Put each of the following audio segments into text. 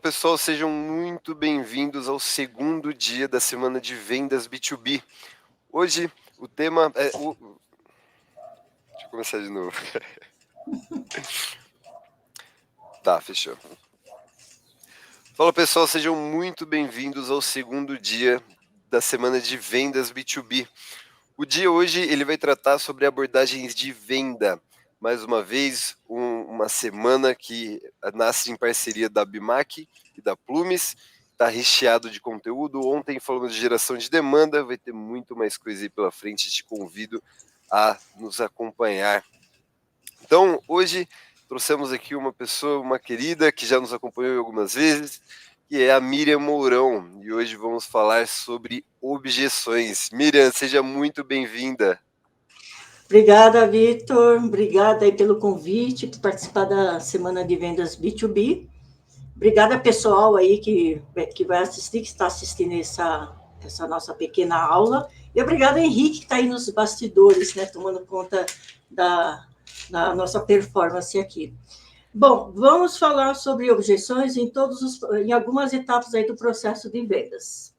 pessoal, sejam muito bem-vindos ao segundo dia da semana de vendas B2B. Hoje o tema é Deixa eu começar de novo. Tá, fechou. Fala pessoal, sejam muito bem-vindos ao segundo dia da semana de vendas B2B. O dia hoje ele vai tratar sobre abordagens de venda. Mais uma vez, uma semana que nasce em parceria da Bimac e da Plumes. Está recheado de conteúdo. Ontem falamos de geração de demanda, vai ter muito mais coisa aí pela frente. Te convido a nos acompanhar. Então, hoje trouxemos aqui uma pessoa, uma querida, que já nos acompanhou algumas vezes, que é a Miriam Mourão. E hoje vamos falar sobre objeções. Miriam, seja muito bem-vinda. Obrigada, Vitor. Obrigada aí pelo convite, por participar da Semana de Vendas B2B. Obrigada, pessoal aí que vai assistir, que está assistindo essa nossa pequena aula. E obrigada, Henrique, que está aí nos bastidores, né, tomando conta da nossa performance aqui. Bom, vamos falar sobre objeções em algumas etapas aí do processo de vendas.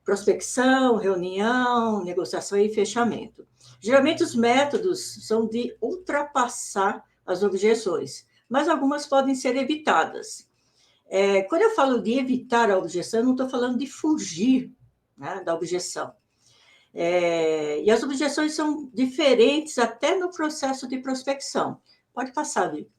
Prospecção, reunião, negociação e fechamento. Geralmente os métodos são de ultrapassar as objeções, mas algumas podem ser evitadas. Quando eu falo de evitar a objeção, eu não estou falando de fugir, né, da objeção. E as objeções são diferentes até no processo de prospecção. Pode passar, Vitor.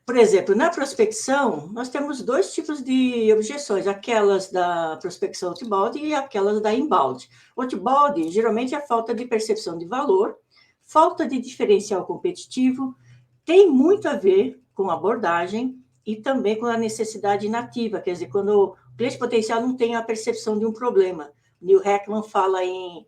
Por exemplo, na prospecção, nós temos dois tipos de objeções, aquelas da prospecção outbound e aquelas da inbound. Outbound, geralmente, é a falta de percepção de valor, falta de diferencial competitivo, tem muito a ver com abordagem e também com a necessidade nativa, quer dizer, quando o cliente potencial não tem a percepção de um problema. Neil Heckman fala em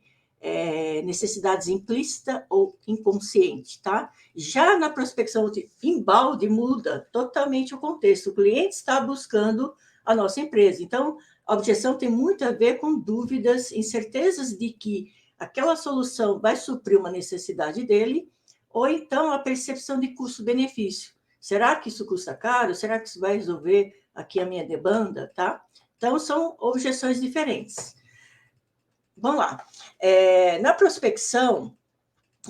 necessidades implícita ou inconsciente, tá? Já na prospecção de inbound muda totalmente o contexto. O cliente está buscando a nossa empresa. Então, a objeção tem muito a ver com dúvidas, incertezas de que aquela solução vai suprir uma necessidade dele, ou então a percepção de custo-benefício. Será que isso custa caro? Será que isso vai resolver aqui a minha demanda, tá? Então, são objeções diferentes. Vamos lá. Na prospecção,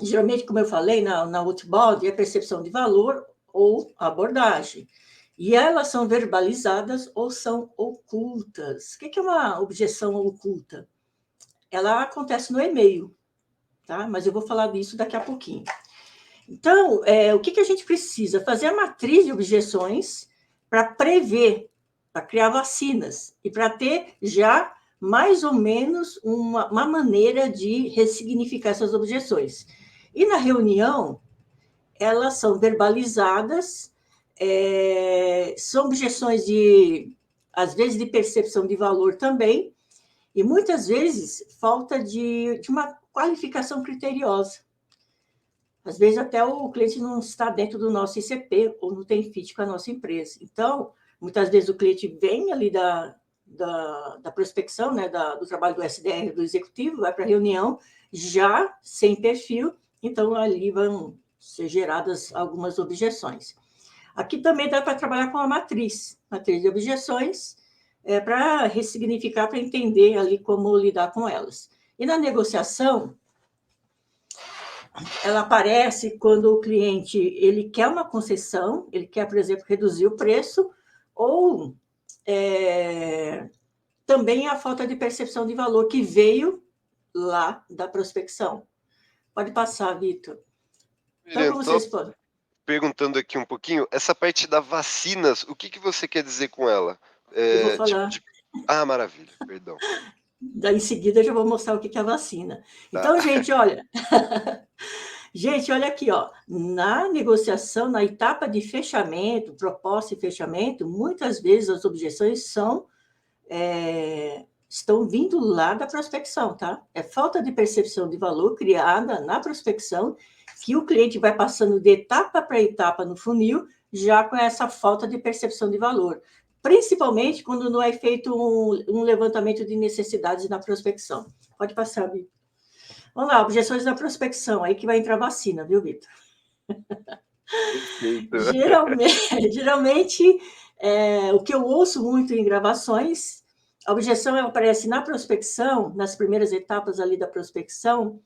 geralmente, como eu falei, na outbound, é a percepção de valor ou abordagem. E elas são verbalizadas ou são ocultas. O que é uma objeção oculta? Ela acontece no e-mail, tá? Mas eu vou falar disso daqui a pouquinho. Então, o que a gente precisa? Fazer a matriz de objeções para prever, para criar vacinas e para ter já mais ou menos uma maneira de ressignificar essas objeções. E na reunião, elas são verbalizadas, são objeções às vezes, de percepção de valor também, e muitas vezes falta de uma qualificação criteriosa. Às vezes até o cliente não está dentro do nosso ICP ou não tem fit com a nossa empresa. Então, muitas vezes o cliente vem ali da prospecção, né, do trabalho do SDR, do executivo, vai para a reunião já sem perfil, então ali vão ser geradas algumas objeções. Aqui também dá para trabalhar com a matriz de objeções, para ressignificar, para entender ali como lidar com elas. E na negociação, ela aparece quando o cliente ele quer uma concessão, ele quer, por exemplo, reduzir o preço, ou também a falta de percepção de valor que veio lá da prospecção. Pode passar, Vitor. Então, como vocês podem? Perguntando aqui um pouquinho, essa parte da vacinas, o que você quer dizer com ela? Eu vou falar. Maravilha, perdão. Daí, em seguida, eu já vou mostrar o que é a vacina. Tá. Então, gente, olha... Gente, olha aqui, ó. Na negociação, na etapa de fechamento, proposta e fechamento, muitas vezes as objeções estão vindo lá da prospecção, tá? É falta de percepção de valor criada na prospecção, que o cliente vai passando de etapa para etapa no funil, já com essa falta de percepção de valor. Principalmente quando não é feito um levantamento de necessidades na prospecção. Pode passar, Vitor. Vamos lá, objeções da prospecção, aí que vai entrar vacina, viu, Vitor? Perfeito. Geralmente o que eu ouço muito em gravações, a objeção ela aparece na prospecção, nas primeiras etapas ali da prospecção,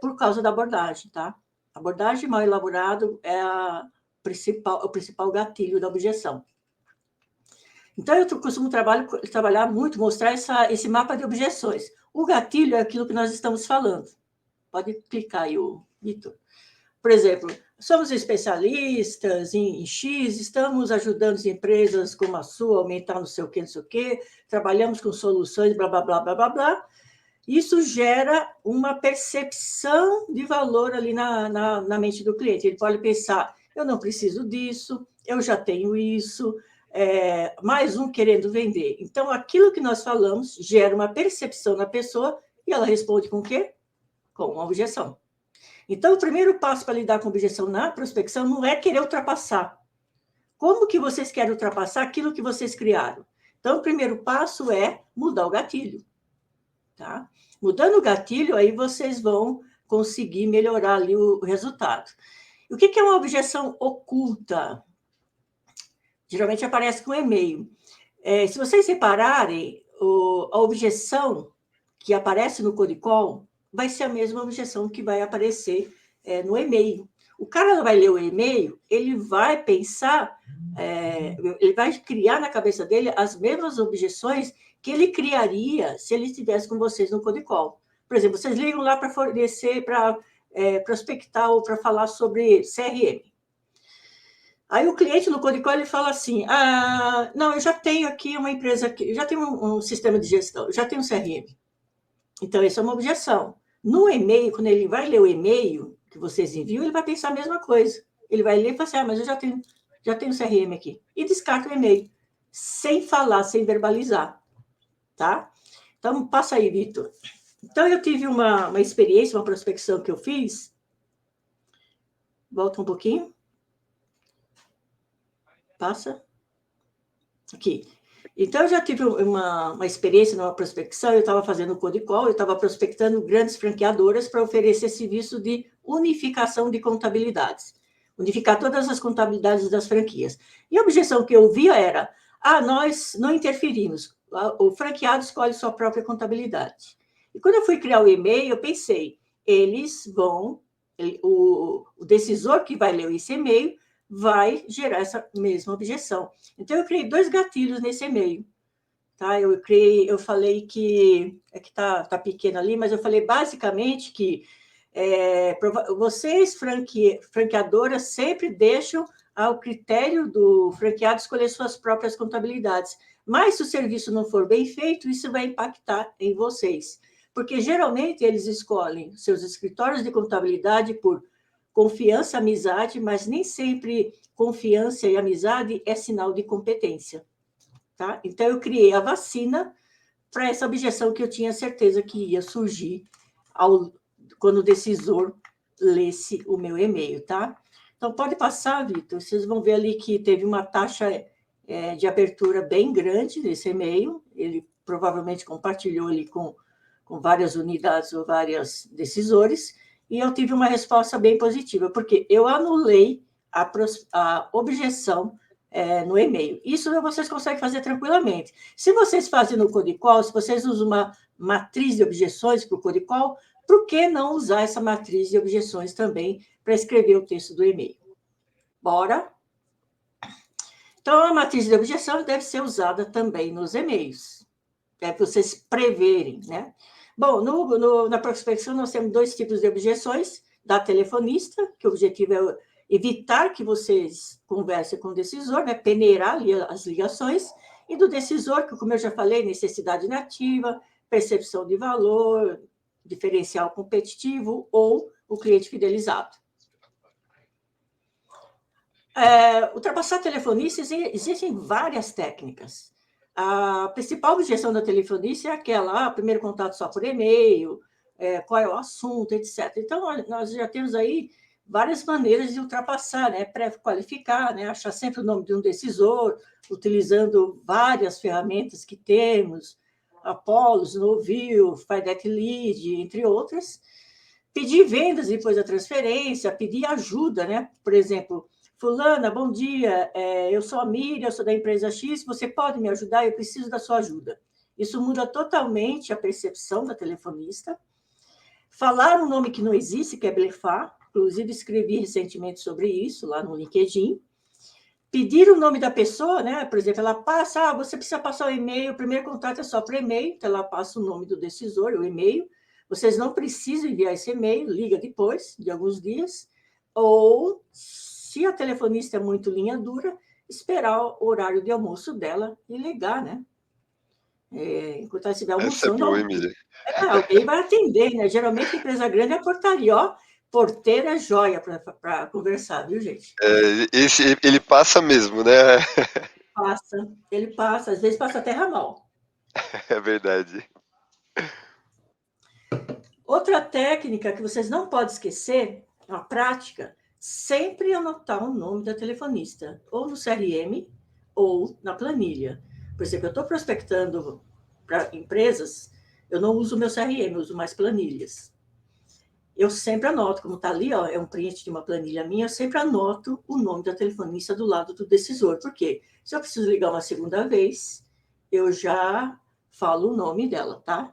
por causa da abordagem, tá? A abordagem mal elaborada é o principal gatilho da objeção. Então, eu costumo trabalhar muito, mostrar esse mapa de objeções. O gatilho é aquilo que nós estamos falando. Pode clicar aí, Vitor. Por exemplo, somos especialistas em X, estamos ajudando as empresas como a sua a aumentar não sei o quê, trabalhamos com soluções, blá, blá, blá, blá, blá, blá. Isso gera uma percepção de valor ali na mente do cliente. Ele pode pensar, eu não preciso disso, eu já tenho isso, mais um querendo vender. Então, aquilo que nós falamos gera uma percepção na pessoa e ela responde com o quê? Com uma objeção. Então, o primeiro passo para lidar com objeção na prospecção não é querer ultrapassar. Como que vocês querem ultrapassar aquilo que vocês criaram? Então, o primeiro passo é mudar o gatilho. Tá? Mudando o gatilho, aí vocês vão conseguir melhorar ali o resultado. E o que é uma objeção oculta? Geralmente aparece com e-mail. Se vocês repararem, a objeção que aparece no Codicol vai ser a mesma objeção que vai aparecer no e-mail. O cara vai ler o e-mail, ele vai pensar, ele vai criar na cabeça dele as mesmas objeções que ele criaria se ele estivesse com vocês no Codicol. Por exemplo, vocês ligam lá para fornecer, para prospectar ou para falar sobre CRM. Aí o cliente no Codicol ele fala assim, não, eu já tenho aqui uma empresa, eu já tenho um sistema de gestão, eu já tenho um CRM. Então, essa é uma objeção. No e-mail, quando ele vai ler o e-mail que vocês enviam, ele vai pensar a mesma coisa. Ele vai ler e falar assim, mas eu já tenho CRM aqui. E descarta o e-mail, sem falar, sem verbalizar. Tá? Então, passa aí, Vitor. Então, eu tive uma experiência, uma prospecção que eu fiz. Volta um pouquinho. Passa. Aqui. Então, eu já tive uma experiência numa prospecção, eu estava fazendo o Codicol, eu estava prospectando grandes franqueadoras para oferecer serviço de unificação de contabilidades, unificar todas as contabilidades das franquias. E a objeção que eu via era, nós não interferimos, o franqueado escolhe sua própria contabilidade. E quando eu fui criar o e-mail, eu pensei, o decisor que vai ler esse e-mail vai gerar essa mesma objeção. Então, eu criei 2 gatilhos nesse e-mail. Tá? Eu falei que está pequeno ali, mas eu falei basicamente que vocês, franqueadoras, sempre deixam ao critério do franqueado escolher suas próprias contabilidades. Mas, se o serviço não for bem feito, isso vai impactar em vocês. Porque, geralmente, eles escolhem seus escritórios de contabilidade por confiança, amizade, mas nem sempre confiança e amizade é sinal de competência. Tá? Então, eu criei a vacina para essa objeção que eu tinha certeza que ia surgir quando o decisor lesse o meu e-mail. Tá? Então, pode passar, Vitor. Vocês vão ver ali que teve uma taxa de abertura bem grande nesse e-mail. Ele provavelmente compartilhou ali com várias unidades ou vários decisores, e eu tive uma resposta bem positiva, porque eu anulei a objeção no e-mail. Isso vocês conseguem fazer tranquilamente. Se vocês fazem no Codicol, se vocês usam uma matriz de objeções para o Codicol, por que não usar essa matriz de objeções também para escrever o texto do e-mail? Bora? Então, a matriz de objeção deve ser usada também nos e-mails, para vocês preverem, né? Bom, na prospecção nós temos 2 tipos de objeções, da telefonista, que o objetivo é evitar que vocês conversem com o decisor, né, peneirar ali as ligações, e do decisor, que, como eu já falei, necessidade nativa, percepção de valor, diferencial competitivo ou o cliente fidelizado. Ultrapassar telefonista, existem várias técnicas. A principal objeção da telefonista é aquela, primeiro contato só por e-mail, qual é o assunto, etc. Então, nós já temos aí várias maneiras de ultrapassar, né? Pré-qualificar, né? Achar sempre o nome de um decisor, utilizando várias ferramentas que temos, Apollo, Snowview, FIDEC Lead, entre outras. Pedir vendas depois da transferência, pedir ajuda, né? Por exemplo, fulana, bom dia, eu sou a Miriam, eu sou da empresa X, você pode me ajudar? Eu preciso da sua ajuda. Isso muda totalmente a percepção da telefonista. Falar um nome que não existe, que é blefar, inclusive escrevi recentemente sobre isso lá no LinkedIn. Pedir o nome da pessoa, né? Por exemplo, ela passa, você precisa passar o e-mail, o primeiro contato é só para e-mail, então ela passa o nome do decisor, o e-mail. Vocês não precisam enviar esse e-mail, liga depois de alguns dias. Ou, se a telefonista é muito linha dura, esperar o horário de almoço dela e ligar, né? Enquanto ela estiver Essa é almoçando, boa, Emília. alguém vai atender, né? Geralmente, empresa grande é portaria, ó. Porteira é joia para conversar, viu, gente? Ele passa mesmo, né? Passa, ele passa, às vezes passa até ramal. É verdade. Outra técnica que vocês não podem esquecer, a prática, sempre anotar o nome da telefonista, ou no CRM, ou na planilha. Por exemplo, eu estou prospectando para empresas, eu não uso meu CRM, eu uso mais planilhas. Eu sempre anoto, como está ali, ó, é um print de uma planilha minha, eu sempre anoto o nome da telefonista do lado do decisor. Por quê? Se eu preciso ligar uma segunda vez, eu já falo o nome dela, tá?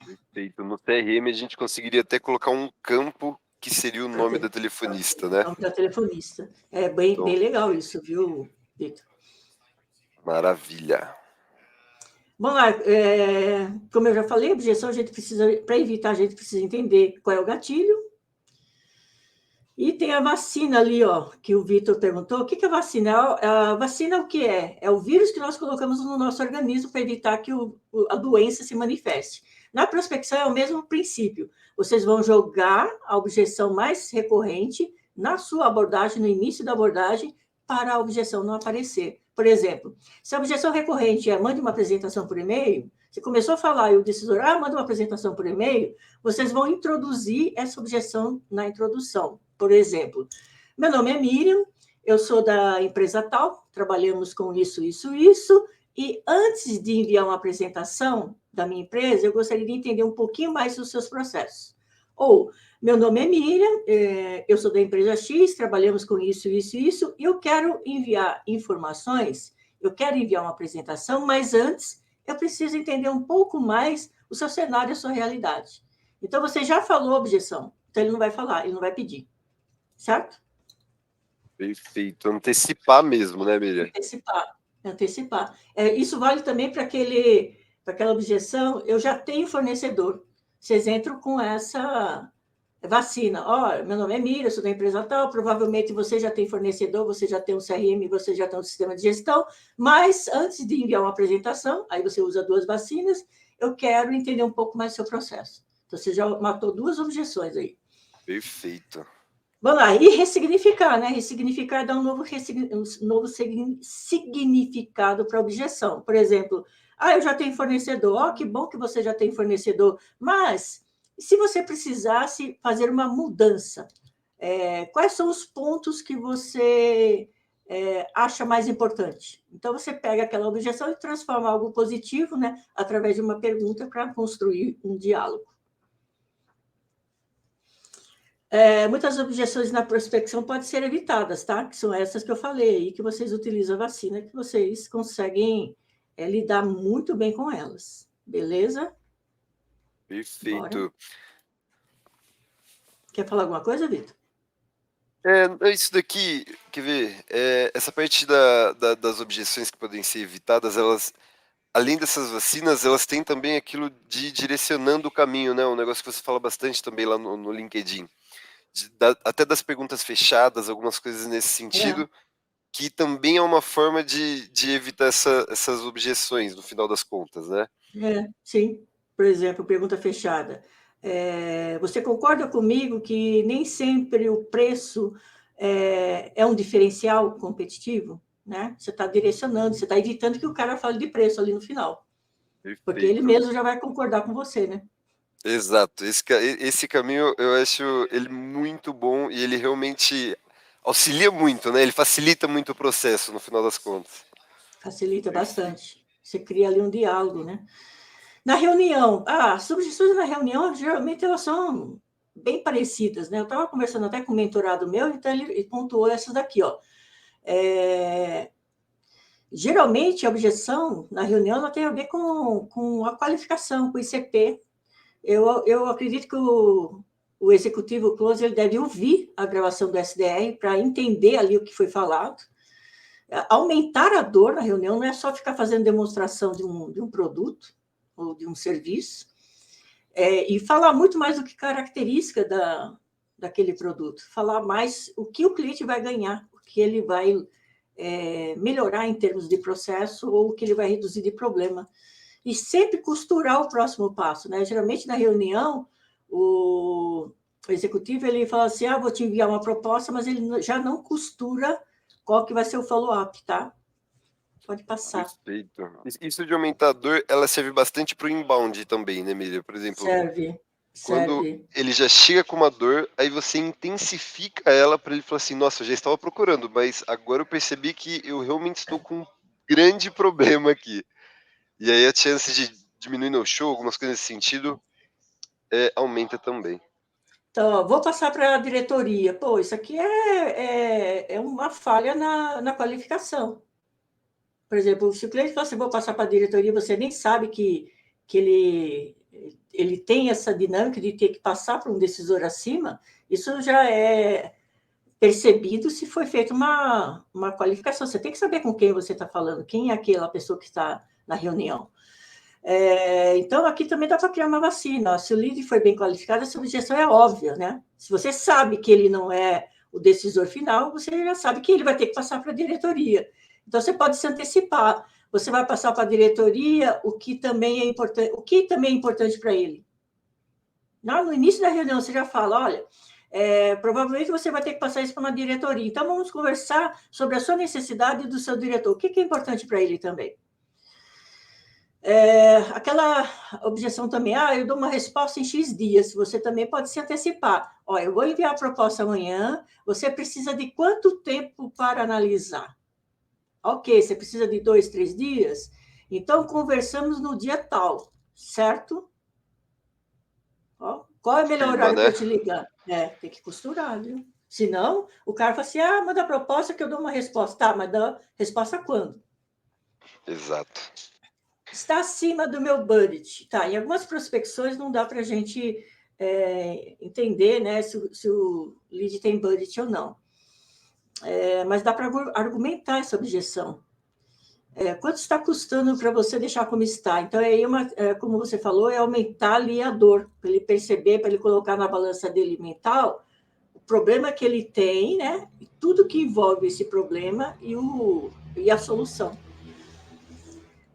Perfeito. No CRM a gente conseguiria até colocar um campo que seria o nome da telefonista, O né? nome da telefonista. É bem Então, legal isso, viu, Vitor? maravilha. Vamos lá, como eu já falei, objeção a gente precisa, para evitar, a gente precisa entender qual é o gatilho. E tem a vacina ali, ó, que o Vitor perguntou. O que é vacina? A vacina o que é? É o vírus que nós colocamos no nosso organismo para evitar que a doença se manifeste. Na prospecção é o mesmo princípio. Vocês vão jogar a objeção mais recorrente na sua abordagem, no início da abordagem, para a objeção não aparecer. Por exemplo, se a objeção recorrente é mande uma apresentação por e-mail, você começou a falar e o decisor, manda uma apresentação por e-mail, vocês vão introduzir essa objeção na introdução. Por exemplo, meu nome é Miriam, eu sou da empresa tal, trabalhamos com isso, isso, isso, e antes de enviar uma apresentação da minha empresa, eu gostaria de entender um pouquinho mais dos seus processos. Ou, meu nome é Miriam, eu sou da empresa X, trabalhamos com isso, isso, isso, e eu quero enviar informações, eu quero enviar uma apresentação, mas antes eu preciso entender um pouco mais o seu cenário, a sua realidade. Então, você já falou a objeção, então ele não vai falar, ele não vai pedir, certo? Perfeito. Antecipar mesmo, né, Miriam? Antecipar, antecipar. Isso vale também para aquela objeção, eu já tenho fornecedor. Vocês entram com essa vacina. Ó, meu nome é Mira, sou da empresa tal, provavelmente você já tem fornecedor, você já tem um CRM, você já tem um sistema de gestão, mas antes de enviar uma apresentação, aí você usa 2 vacinas, eu quero entender um pouco mais do seu processo. Então, você já matou 2 objeções aí. Perfeito. Vamos lá, e ressignificar, né? Ressignificar dá um novo significado para a objeção. Por exemplo, eu já tenho fornecedor, que bom que você já tem fornecedor, mas se você precisasse fazer uma mudança, quais são os pontos que você acha mais importante? Então, você pega aquela objeção e transforma algo positivo, né? Através de uma pergunta para construir um diálogo. Muitas objeções na prospecção podem ser evitadas, tá? Que são essas que eu falei aí, que vocês utilizam a vacina, que vocês conseguem lidar muito bem com elas. Beleza? Bora. Perfeito. Quer falar alguma coisa, Vitor? Isso daqui, quer ver? Essa parte das objeções que podem ser evitadas, elas, além dessas vacinas, elas têm também aquilo de direcionando o caminho, né? Um negócio que você fala bastante também lá no LinkedIn. Até das perguntas fechadas, algumas coisas nesse É, sentido, que também é uma forma de evitar essas objeções, no final das contas, né? sim. Por exemplo, pergunta fechada. Você concorda comigo que nem sempre o preço é um diferencial competitivo? Né? Você está direcionando, você está evitando que o cara fale de preço ali no final, porque ele Perfeito. mesmo já vai concordar com você, né? Exato. Esse caminho eu acho ele muito bom e ele realmente auxilia muito, né? Ele facilita muito o processo, no final das contas. Facilita Perfeito. bastante. Você cria ali um diálogo, né? Na reunião, as sugestões na reunião, geralmente, elas são bem parecidas, né? Eu estava conversando até com um mentorado meu, então ele pontuou essas daqui, ó. Geralmente, a objeção na reunião ela tem a ver com a qualificação, com o ICP. Eu acredito que o executivo close ele deve ouvir a gravação do SDR para entender ali o que foi falado. Aumentar a dor na reunião não é só ficar fazendo demonstração de um produto ou de um serviço, e falar muito mais do que característica daquele produto, falar mais o que o cliente vai ganhar, o que ele vai melhorar em termos de processo ou o que ele vai reduzir de problema. E sempre costurar o próximo passo, né? Geralmente, na reunião, o executivo ele fala assim, vou te enviar uma proposta, mas ele já não costura qual que vai ser o follow-up, tá? Pode passar. Perfeito. Isso de aumentador, ela serve bastante para o inbound também, né, Miriam? Por exemplo, quando Serve. ele já chega com uma dor, aí você intensifica ela para ele falar assim, nossa, eu já estava procurando, mas agora eu percebi que eu realmente estou com um grande problema aqui. E aí a chance de diminuir no show, algumas coisas nesse sentido, aumenta também. Então, ó, vou passar para a diretoria. Pô, isso aqui é uma falha na qualificação. Por exemplo, se o cliente fala assim, vou passar para a diretoria, você nem sabe que ele tem essa dinâmica de ter que passar para um decisor acima, isso já é percebido se foi feita uma qualificação. Você tem que saber com quem você está falando, quem é aquela pessoa que está na reunião. Então, aqui também dá para criar uma vacina. Se o lead foi bem qualificado, essa objeção é óbvia, né? Se você sabe que ele não é o decisor final, você já sabe que ele vai ter que passar para a diretoria. Então, você pode se antecipar. Você vai passar para a diretoria o que também é importante para ele. No início da reunião, você já fala, olha, provavelmente você vai ter que passar isso para uma diretoria. Então, vamos conversar sobre a sua necessidade e do seu diretor. O que é importante para ele também? Aquela objeção também, eu dou uma resposta em X dias, você também pode se antecipar. Eu vou enviar a proposta amanhã, você precisa de quanto tempo para analisar? Ok, você precisa de 2, 3 dias? Então, conversamos no dia tal, certo? Qual é o melhor Firma, horário para né? eu te ligar? Tem que costurar, viu? Senão, o cara fala assim, manda a proposta que eu dou uma resposta. Tá, mas dá resposta quando? Exato. Está acima do meu budget. Tá, em algumas prospecções não dá para a gente entender, né, se o lead tem budget ou não. Mas dá para argumentar essa objeção. Quanto está custando para você deixar como está? Então, aí como você falou, é aumentar ali a dor, para ele perceber, para ele colocar na balança dele mental o problema que ele tem, né? E tudo que envolve esse problema e a solução.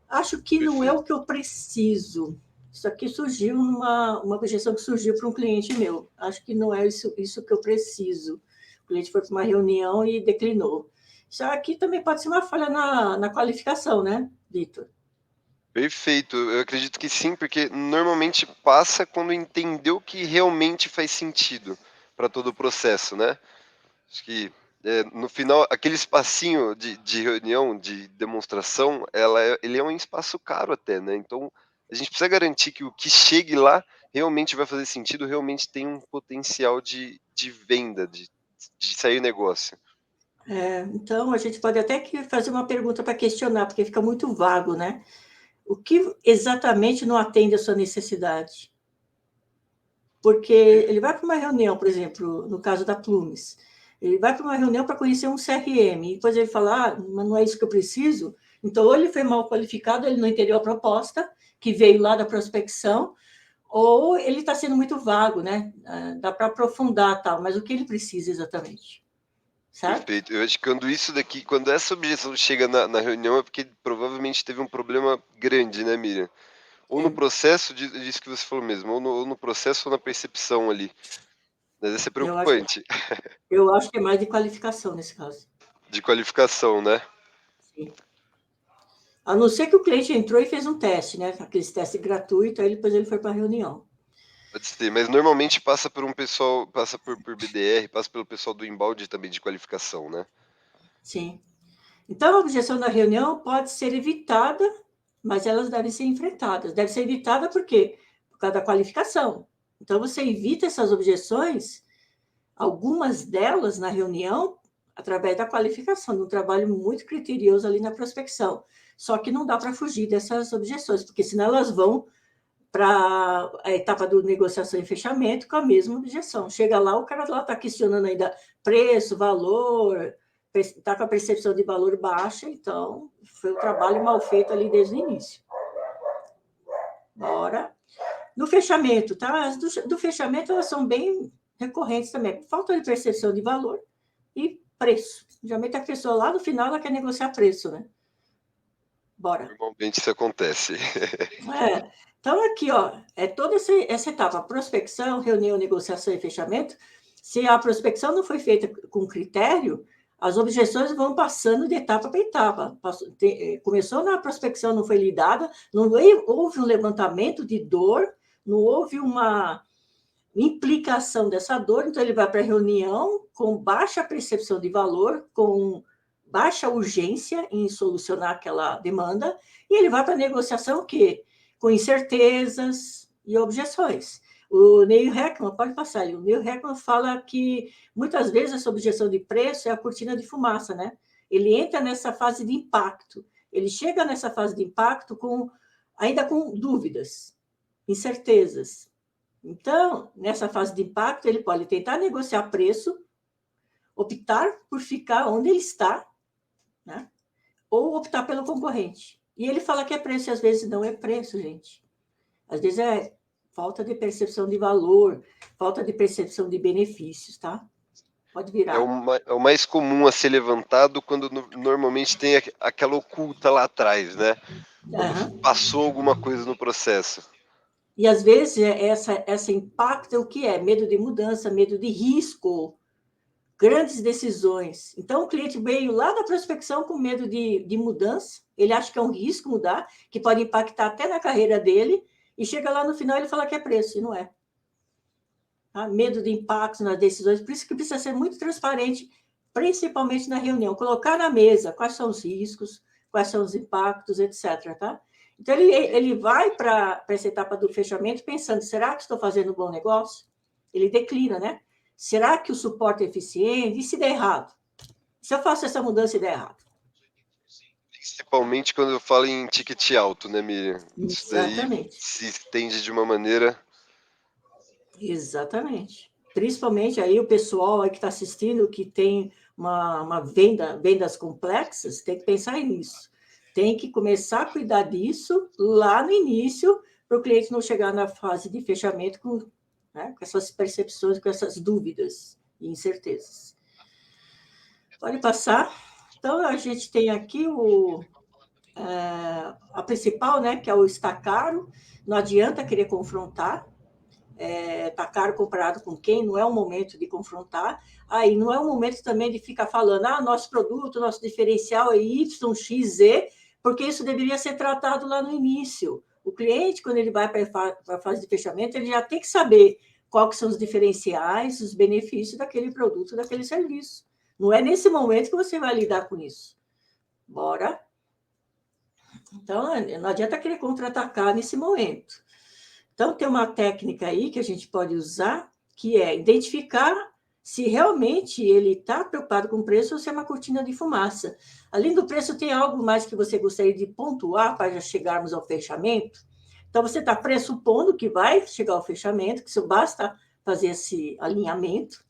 Acho que não é o que eu preciso. Isso aqui surgiu uma objeção que surgiu para um cliente meu. Acho que não é isso que eu preciso. O cliente foi para uma reunião e declinou. Isso aqui também pode ser uma falha na qualificação, né, Vitor? Perfeito. Eu acredito que sim, porque normalmente passa quando entendeu que realmente faz sentido para todo o processo, né? Acho que no final, aquele espacinho de reunião, de demonstração, ele é um espaço caro até, né? Então, a gente precisa garantir que o que chegue lá realmente vai fazer sentido, realmente tem um potencial de venda, de sair negócio. Então, a gente pode até fazer uma pergunta para questionar, porque fica muito vago, né? O que exatamente não atende à sua necessidade? Porque ele vai para uma reunião, por exemplo, no caso da Plumes, ele vai para uma reunião para conhecer um CRM, e depois ele fala, mas não é isso que eu preciso, então ou ele foi mal qualificado, ele não entendeu a proposta, que veio lá da prospecção, ou ele está sendo muito vago, né? Dá para aprofundar, tal, mas o que ele precisa exatamente, certo? Perfeito. Eu acho que quando essa objeção chega na reunião, é porque provavelmente teve um problema grande, né, Miriam? Ou no processo disso que você falou mesmo, ou no processo ou na percepção ali. Mas isso é Eu acho, preocupante, eu acho que é mais de qualificação nesse caso. de qualificação, né? Sim. A não ser que o cliente entrou e fez um teste, né? Aqueles testes gratuitos, aí depois ele foi para a reunião. Pode ser, mas normalmente passa por um pessoal, passa por BDR, passa pelo pessoal do inbound também de qualificação, né? Sim. Então, a objeção da reunião pode ser evitada, mas elas devem ser enfrentadas. Deve ser evitada por quê? Por causa da qualificação. Então, você evita essas objeções, algumas delas na reunião, através da qualificação, de um trabalho muito criterioso ali na prospecção. Só que não dá para fugir dessas objeções, porque senão elas vão para a etapa do negociação e fechamento com a mesma objeção. Chega lá, o cara lá está questionando ainda preço, valor, está com a percepção de valor baixa, então foi um trabalho mal feito ali desde o início. Bora. No fechamento, tá? As do fechamento, elas são bem recorrentes também. Falta de percepção de valor e preço. Geralmente a pessoa lá no final ela quer negociar preço, né? Bora. Normalmente isso acontece. Então, aqui, ó, é toda essa etapa, prospecção, reunião, negociação e fechamento. Se a prospecção não foi feita com critério, as objeções vão passando de etapa para etapa. Começou na prospecção, não foi lidada, não houve um levantamento de dor, não houve uma implicação dessa dor, então ele vai para a reunião com baixa percepção de valor, com baixa urgência em solucionar aquela demanda, e ele vai para a negociação o quê? Com incertezas e objeções. O Neil Heckman, pode passar ali, o Neil Heckman fala que muitas vezes essa objeção de preço é a cortina de fumaça, né? Ele entra nessa fase de impacto, ele chega nessa fase de impacto ainda com dúvidas, incertezas. Então, nessa fase de impacto, ele pode tentar negociar preço, optar por ficar onde ele está, né? Ou optar pelo concorrente. E ele fala que é preço, e às vezes não é preço, gente. Às vezes é falta de percepção de valor, falta de percepção de benefícios, tá? Pode virar. É o mais comum a ser levantado quando normalmente tem aquela oculta lá atrás, né? Quando passou alguma coisa no processo. E às vezes essa impacto é o que é? Medo de mudança, medo de risco, grandes decisões. Então, o cliente veio lá da prospecção com medo de mudança, ele acha que é um risco mudar, que pode impactar até na carreira dele, e chega lá no final ele fala que é preço, e não é. Tá? Medo de impacto nas decisões, por isso que precisa ser muito transparente, principalmente na reunião, colocar na mesa quais são os riscos, quais são os impactos, etc. Tá? Então, ele vai para essa etapa do fechamento pensando, será que estou fazendo um bom negócio? Ele declina, né? Será que o suporte é eficiente? E se der errado? Se eu faço essa mudança e der errado? Principalmente quando eu falo em ticket alto, né, Miriam? Isso daí se estende de uma maneira... Exatamente. Principalmente aí o pessoal aí que está assistindo, que tem uma vendas complexas, tem que pensar nisso. Tem que começar a cuidar disso lá no início, para o cliente não chegar na fase de fechamento com essas percepções, com essas dúvidas e incertezas. Pode passar. Então, a gente tem aqui a principal, né, que é o está caro. Não adianta querer confrontar. Está caro comparado com quem, não é o momento de confrontar. Aí não é o momento também de ficar falando, nosso produto, nosso diferencial é Y, X, Z, porque isso deveria ser tratado lá no início. O cliente, quando ele vai para a fase de fechamento, ele já tem que saber quais são os diferenciais, os benefícios daquele produto, daquele serviço. Não é nesse momento que você vai lidar com isso. Bora? Então, não adianta querer contra-atacar nesse momento. Então, tem uma técnica aí que a gente pode usar, que é identificar se realmente ele está preocupado com o preço ou se é uma cortina de fumaça. Além do preço, tem algo mais que você gostaria de pontuar para chegarmos ao fechamento? Então, você está pressupondo que vai chegar ao fechamento, que só basta fazer esse alinhamento.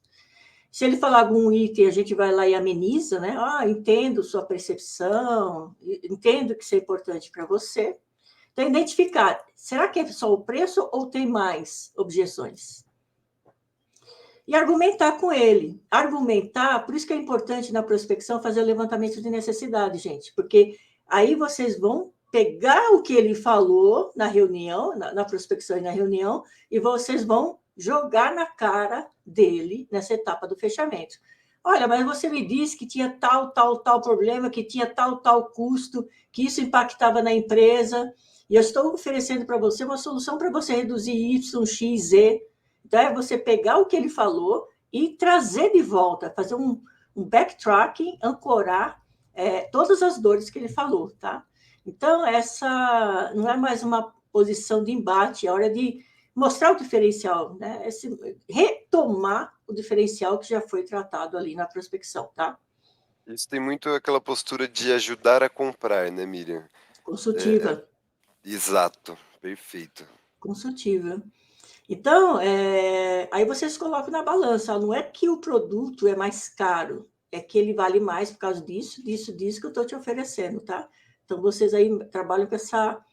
Se ele falar algum item, a gente vai lá e ameniza, né? Entendo sua percepção, entendo que isso é importante para você. Então, identificar, será que é só o preço ou tem mais objeções? E argumentar com ele. Argumentar, por isso que é importante na prospecção fazer o levantamento de necessidade, gente, porque aí vocês vão pegar o que ele falou na reunião, na prospecção e na reunião, e vocês vão jogar na cara dele nessa etapa do fechamento. Olha, mas você me disse que tinha tal problema, que tinha tal custo, que isso impactava na empresa, e eu estou oferecendo para você uma solução para você reduzir Y, X, Z. Então, é você pegar o que ele falou e trazer de volta, fazer um backtracking, ancorar todas as dores que ele falou, tá? Então, essa não é mais uma posição de embate, é hora de mostrar o diferencial, né? Retomar o diferencial que já foi tratado ali na prospecção, tá? Isso tem muito aquela postura de ajudar a comprar, né, Miriam? Consultiva. Exato, perfeito. Consultiva. Então, aí vocês colocam na balança, não é que o produto é mais caro, é que ele vale mais por causa disso, disso que eu estou te oferecendo, tá? Então, vocês aí trabalham com essa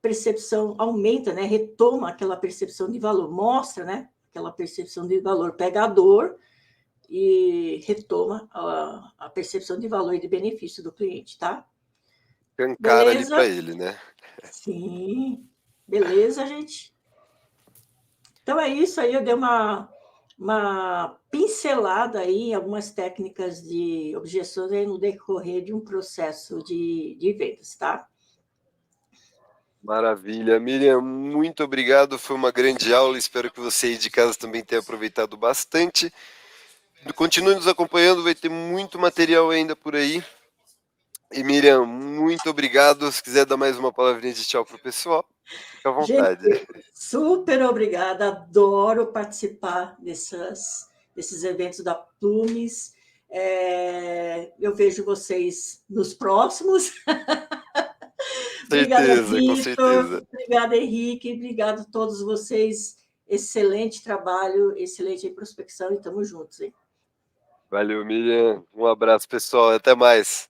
percepção, aumenta, né? Retoma aquela percepção de valor, mostra, né? Aquela percepção de valor, pega a dor e retoma a percepção de valor e de benefício do cliente, tá? Cancara ali para Beleza? ele, né? Sim. Beleza, gente? Então é isso aí, eu dei uma pincelada aí em algumas técnicas de objeções aí no decorrer de um processo de vendas, tá? Maravilha. Miriam, muito obrigado. Foi uma grande aula. Espero que você aí de casa também tenha aproveitado bastante. Continue nos acompanhando, vai ter muito material ainda por aí. E Miriam, muito obrigado. Se quiser dar mais uma palavrinha de tchau para o pessoal, fica à Gente, vontade. super obrigada, adoro participar desses eventos da Plumes. Eu vejo vocês nos próximos. Obrigada, Certeza, com Vitor. certeza. Obrigada, Henrique. Obrigado a todos vocês. Excelente trabalho, excelente prospecção e estamos juntos, hein? Valeu, Miriam. Um abraço, pessoal. Até mais.